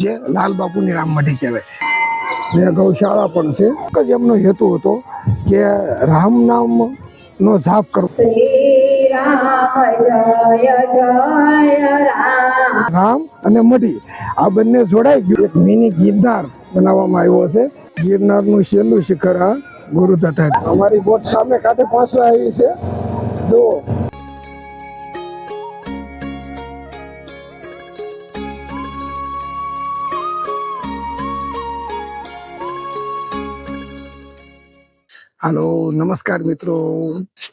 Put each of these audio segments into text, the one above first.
જે લાલ બાપુની રામમઢી કહેવાય ને ગૌશાળા પણ છે. એક જ એમનો હેતુ હતો કે રામ નામ નો જાપ કરવો. રામ અને મઢી આ બંને જોડાઈ ગયું એક મિની ગિરનાર બનાવવામાં આવ્યો છે. ગિરનારનું છેલ્લું શિખર આ ગુરુદત્તા. અમારી બોટ સામે કાંઠે પહોંચવા આવી છે. જો હાલો, નમસ્કાર મિત્રો,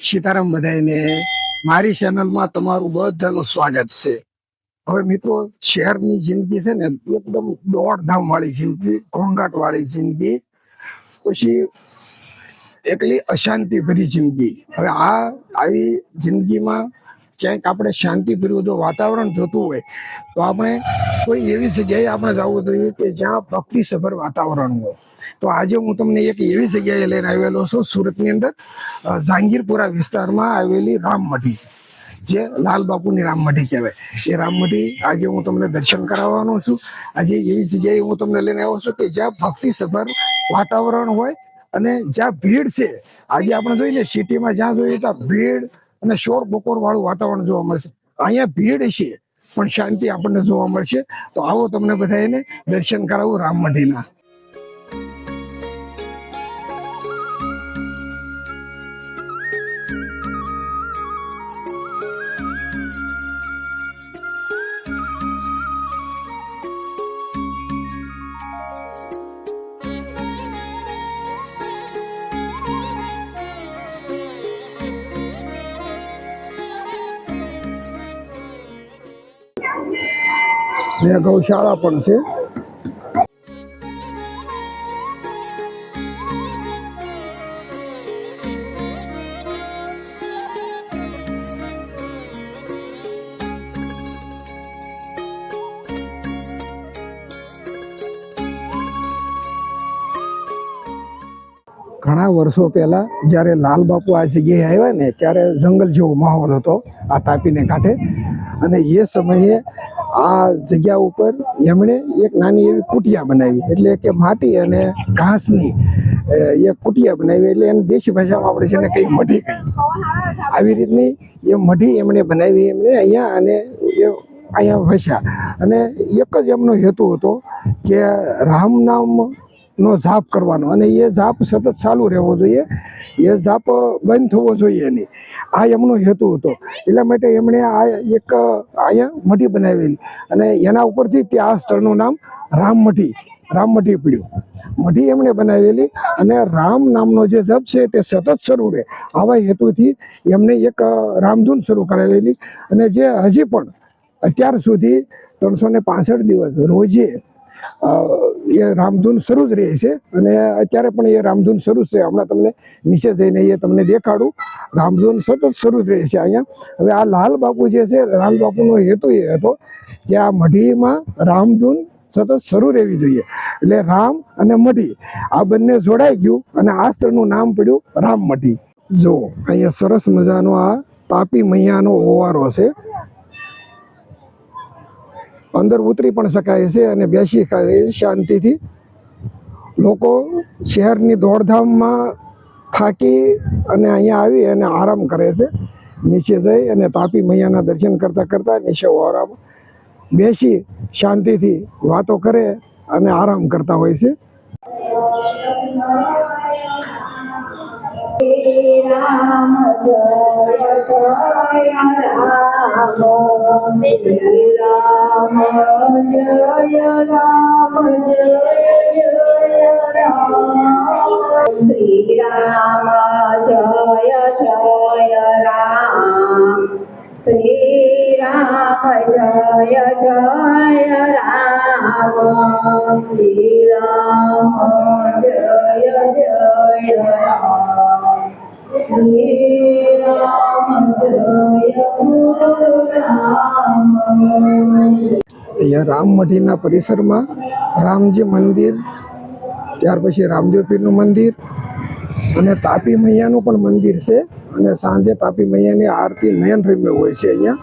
સીતારામ બધાને. મારી ચેનલમાં તમારું બધાનું સ્વાગત છે. હવે મિત્રો, શહેરની જિંદગી છે ને એકદમ દોડધામ વાળી જિંદગી, ઘોંઘાટ વાળી જિંદગી, પછી એકલી અશાંતિ ભરી જિંદગી. હવે આવી જિંદગીમાં ક્યાંક આપણે શાંતિભર્યું જો વાતાવરણ જોતું હોય તો આપણે કોઈ એવી જગ્યાએ આપણે જવું જોઈએ કે જ્યાં ભક્તિસભર વાતાવરણ હોય. તો આજે હું તમને એક એવી જગ્યાએ લઈને આવેલો છું, સુરતની અંદર જહાંગીરપુરા વિસ્તારમાં આવેલી રામમઢી, જે લાલ બાપુની રામમઢી કહેવાય. એ રામમઢી આજે હું તમને દર્શન કરાવવાનો છું. આજે એવી જગ્યાએ હું તમને લઈને આવ્યો છું કે જ્યાં ભક્તિસભર વાતાવરણ હોય અને જ્યાં ભીડ છે. આજે આપણે જોઈએ ને સિટીમાં જ્યાં જોઈએ ત્યાં ભીડ અને શોર બકોર વાળું વાતાવરણ જોવા મળશે. અહીંયા ભીડ છે પણ શાંતિ આપણને જોવા મળશે. તો આવો તમને બધા એને દર્શન કરાવું રામમઢીના. ગૌશાળા પણ છે. ઘણા વર્ષો પહેલા જ્યારે લાલ બાપુ આ જગ્યાએ આવ્યા ને ત્યારે જંગલ જેવો માહોલ હતો આ તાપીને કાંઠે. અને એ સમયે આ જગ્યા ઉપર એમણે એક નાની એવી કુટિયા બનાવી, એટલે કે માટી અને ઘાસની એક કુટિયા બનાવી. એટલે એને દેશી ભાષામાં આપણે છે ને કંઈ મઢી કહી. આવી રીતની એ મઢી એમણે બનાવી એમણે અહીંયા, અને એ અહીંયા વસ્યા. અને એક જ એમનો હેતુ હતો કે રામ નામ નો જાપ કરવાનો, અને એ જાપ સતત ચાલુ રહેવો જોઈએ, એ જાપ બંધ થવો જોઈએ નહીં. આ એમનો હેતુ હતો. એટલા માટે એમણે આ એક અહીંયા મઢી બનાવેલી, અને એના ઉપરથી ત્યાં આ સ્થળનું નામ રામમઢી પડ્યું. મઢી એમણે બનાવેલી, અને રામ નામનો જે જપ છે તે સતત શરૂ રહે, આવા હેતુથી એમણે એક રામધૂન શરૂ કરાવેલી. અને જે હજી પણ અત્યાર સુધી 365 દિવસ રોજે એ રામધૂન શરૂ જ રહે છે. અને અત્યારે પણ એ રામધૂન શરૂ છે. હમણાં તમને નીચે જઈને એ તમને દેખાડું. રામધૂન સતત શરૂ જ રહે છે અહીંયા. હવે આ લાલ બાપુ જે છે, લાલ બાપુનો હેતુ એ હતો કે આ મઢીમાં રામધૂન સતત શરૂ રહેવી જોઈએ. એટલે રામ અને મઢી આ બંને જોડાઈ ગયું, અને આ સ્થળનું નામ પડ્યું રામમઢી. જો અહીંયા સરસ મજાનો આ તાપી મૈયાનો ઓવારો છે. અંદર ઉતરી પણ શકાય છે અને બેસી શકાય શાંતિથી. લોકો શહેરની દોડધામમાં થાકી અને અહીંયા આવી અને આરામ કરે છે. નીચે જઈ અને તાપી મૈયાના દર્શન કરતાં કરતાં નીચે ઓવારામાં બેસી શાંતિથી વાતો કરે અને આરામ કરતા હોય છે. રામ જય જય રામ, શ્રી રામ જય રામ, જય જય રામ, શ્રી રામ જય જય રામ, શ્રી રામ જય જય રામ, શ્રી રામ જય જય રામ, શ્રી રામ જય રામ. અહીંયા રામમઢીના પરિસરમાં રામજી મંદિર, ત્યાર પછી રામદેવ પીરનું મંદિર અને તાપી મૈયાનું પણ મંદિર છે. અને સાંજે તાપી મૈયાની આરતી નયન રમ્ય હોય છે અહીંયા.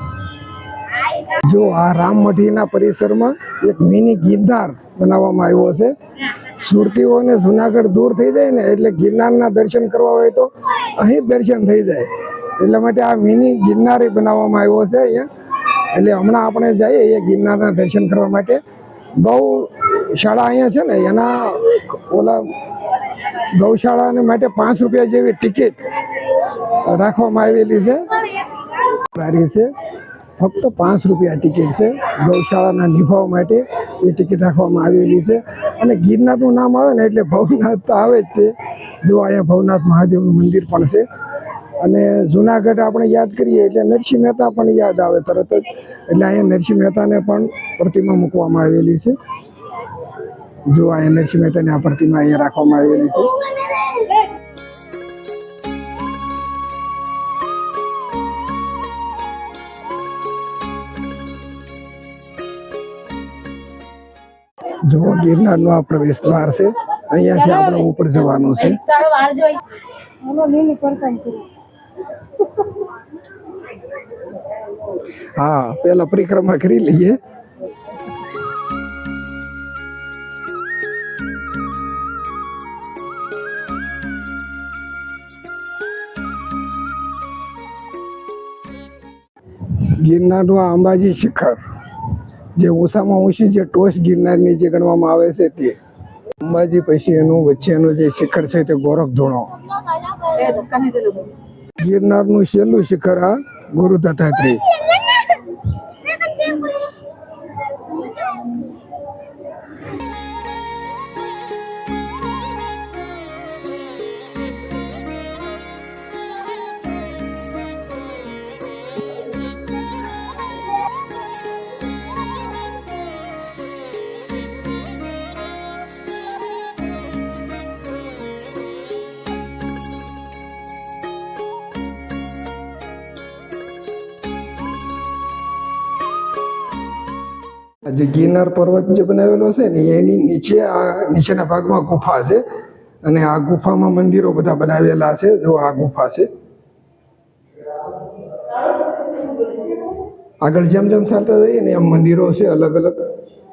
જો આ રામમઢીના પરિસરમાં એક મિની ગિરનાર બનાવવામાં આવ્યો છે. સુરતીઓને જુનાગઢ દૂર થઈ જાય ને એટલે ગિરનારના દર્શન કરવા હોય તો અહીં જ દર્શન થઈ જાય, એટલા માટે આ મિની ગિરનાર બનાવવામાં આવ્યો છે અહીંયા. એટલે હમણાં આપણે જઈએ એ ગિરનારના દર્શન કરવા માટે. ગૌશાળા અહીંયા છે ને એના ઓલા ગૌશાળાને માટે 5 રૂપિયા જેવી ટિકિટ રાખવામાં આવેલી છે. ફક્ત 5 રૂપિયા ટિકિટ છે ગૌશાળાના નિભાવ માટે, એ ટિકિટ રાખવામાં આવેલી છે. અને ગિરનારનું નામ આવે ને એટલે ભવનાથ તો આવે જ તે. જો અહીંયા ભવનાથ મહાદેવનું મંદિર પણ છે. અને જુનાગઢ આપણે યાદ કરીએ એટલે નરસિંહ મહેતા પણ યાદ આવે તરત જ. એટલે અહીંયા નરસિંહ મહેતાને પણ પ્રતિમા મૂકવામાં આવેલી છે. જો અહીંયા નરસિંહ મહેતાની આ પ્રતિમા અહીંયા રાખવામાં આવેલી છે. જો ગિરનારનો આ પ્રવેશ દ્વાર છે, અહીંયાથી આપણે ઉપર જવાનું છે. હા, પેલા પરિક્રમા કરી લઈએ. ગિરનારનું આ અંબાજી શિખર જે ઓછામાં ઓછી જે ટોચ ગિરનારની જે ગણવામાં આવે છે તે અંબાજી, પછી એનું વચ્ચેનું જે શિખર છે તે ગોરખધોણો. ગિરનારનું છેલ્લું શિખર આ ગુરુ દત્તાત્રેય. જે ગિરનાર પર્વત જે બનાવેલો છે ને એની નીચે આ નીચેના ભાગમાં ગુફા છે, અને આ ગુફામાં મંદિરો બધા બનાવેલા છે. જો આ ગુફા છે. આગળ જેમ જેમ ચાલતા જઈએ ને એમ મંદિરો છે અલગ અલગ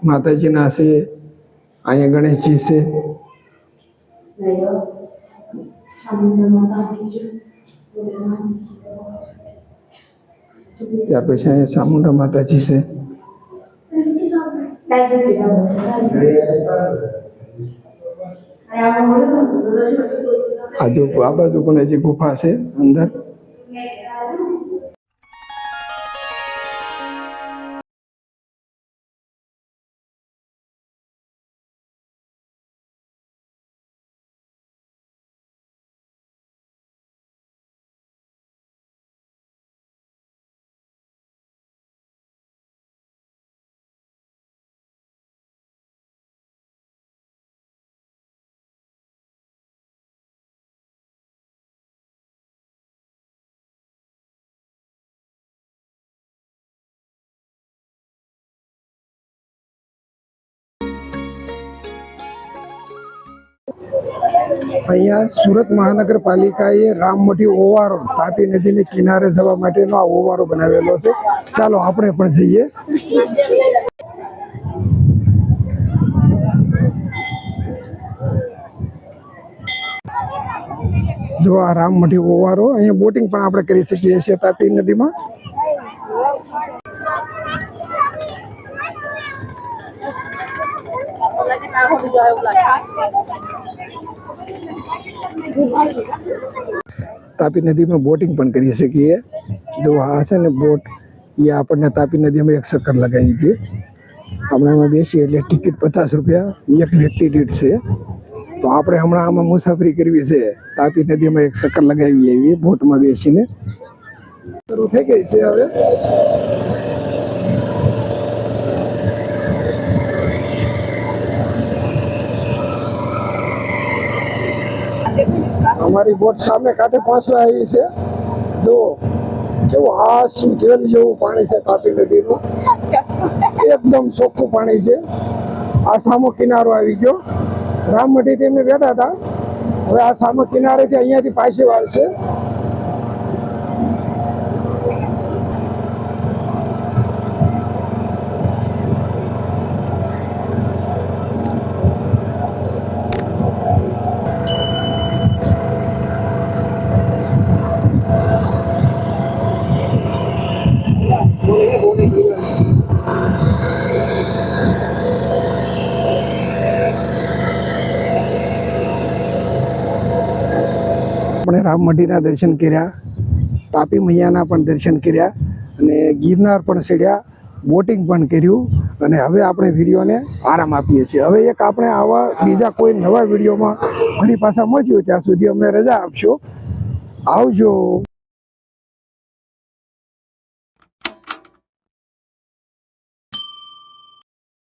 માતાજીના છે. અહીંયા ગણેશજી છે. ત્યાર પછી અહીંયા ચામુંડા માતાજી છે. આ બાજુ પણ હજી ગુફા છે અંદર. અહીંયા સુરત મહાનગરપાલિકાએ રામમઢી ઓવારો, તાપી નદીને કિનારે જવા માટેનો આ ઓવારો બનાવેલો છે. ચાલો આપણે પણ જઈએ. જો આ રામમઢી ઓવારો, અહીંયા બોટિંગ પણ આપણે કરી શકીએ છીએ તાપી નદીમાં. તાપી નદીમાં બોટિંગ પણ કરી શકીએ. જો આ છે ને બોટ, એ આપણને તાપી નદીમાં એક ચક્કર લગાવી દે. આપણે એમાં બેસીએ એટલે ટિકિટ 50 રૂપિયા એક વ્યક્તિ દીઠ છે. તો આપણે હમણાં આમાં મુસાફરી કરવી છે. તાપી નદીમાં એક ચક્કર લગાવી આવી બોટમાં બેસીને. શરૂ થઈ ગઈ છે હવે. અમારી બોટ સામે કાંઠે પહોંચવા આવી છે. જો કેવું આ સુધેલ જેવું પાણી છે તાપી નદીનું, એકદમ ચોખ્ખું પાણી છે. આ સામો કિનારો આવી ગયો. રામમઢીથી એમને બેઠા હતા, હવે આ સામો કિનારેથી અહીંયાથી પાછી વાળશે. આપણે રામમઢીના દર્શન કર્યા, તાપી મૈયાના પણ દર્શન કર્યા અને ગિરનાર પણ ચડ્યા, બોટિંગ પણ કર્યું અને હવે આપણે વિડીયોને આરામ આપીએ છીએ. હવે એક આપણે આવા બીજા કોઈ નવા વિડીયોમાં ફરી પાછા મળીએ, ત્યાં સુધી અમને રજા આપશો. આવજો.